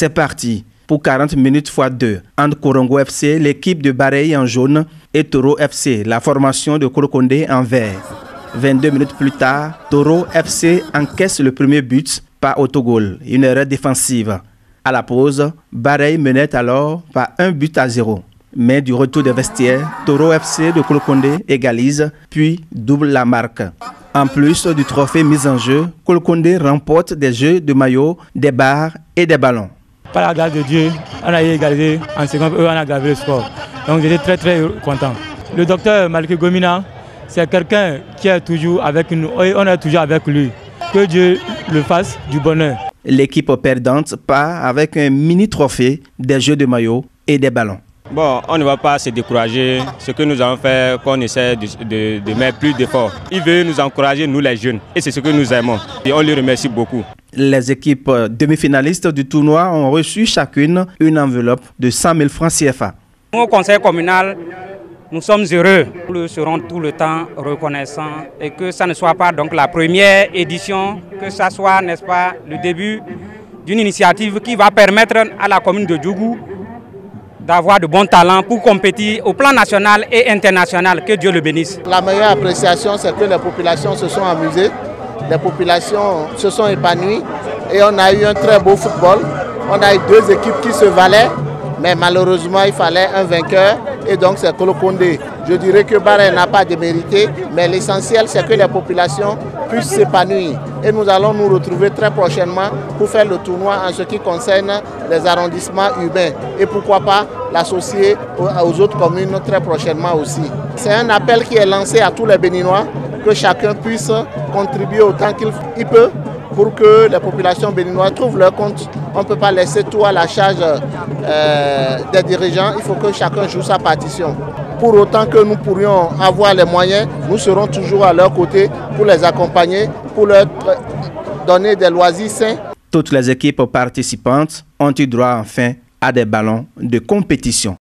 C'est parti pour 40 minutes x 2 entre Korongo FC, l'équipe de Bareilles en jaune, et Toro FC, la formation de Kolokondé en vert. 22 minutes plus tard, Toro FC encaisse le premier but par autogol, une erreur défensive. À la pause, Bareilles menait alors par 1-0. Mais du retour des vestiaires, Toro FC de Kolokondé égalise, puis double la marque. En plus du trophée mis en jeu, Kolokondé remporte des jeux de maillot, des barres et des ballons. Par la grâce de Dieu, on a égalisé en seconde, on a gravé le score. Donc j'étais très content. Le docteur Malky Gomina, c'est quelqu'un qui est toujours avec nous, et on est toujours avec lui. Que Dieu le fasse du bonheur. L'équipe perdante part avec un mini trophée, des jeux de maillot et des ballons. Bon, on ne va pas se décourager. Ce que nous avons fait, qu'on essaie de mettre plus d'efforts. Il veut nous encourager, nous les jeunes. Et c'est ce que nous aimons. Et on lui remercie beaucoup. Les équipes demi-finalistes du tournoi ont reçu chacune une enveloppe de 100 000 francs CFA. Au conseil communal, nous sommes heureux. Nous serons tout le temps reconnaissants et que ça ne soit pas donc la première édition, que ça soit, n'est-ce pas, le début d'une initiative qui va permettre à la commune de Djougou d'avoir de bons talents pour compétir au plan national et international. Que Dieu le bénisse. La meilleure appréciation, c'est que les populations se sont amusées, les populations se sont épanouies et on a eu un très beau football. On a eu deux équipes qui se valaient, mais malheureusement il fallait un vainqueur et donc c'est Kolokondé. Je dirais que Bareilles n'a pas démérité, mais l'essentiel c'est que les populations puissent s'épanouir. Et nous allons nous retrouver très prochainement pour faire le tournoi en ce qui concerne les arrondissements urbains. Et pourquoi pas l'associer aux autres communes très prochainement aussi. C'est un appel qui est lancé à tous les Béninois, que chacun puisse contribuer autant qu'il peut pour que les populations béninoises trouvent leur compte. On ne peut pas laisser tout à la charge des dirigeants, il faut que chacun joue sa partition. Pour autant que nous pourrions avoir les moyens, nous serons toujours à leur côté pour les accompagner, pour leur donner des loisirs sains. Toutes les équipes participantes ont eu droit enfin à des ballons de compétition.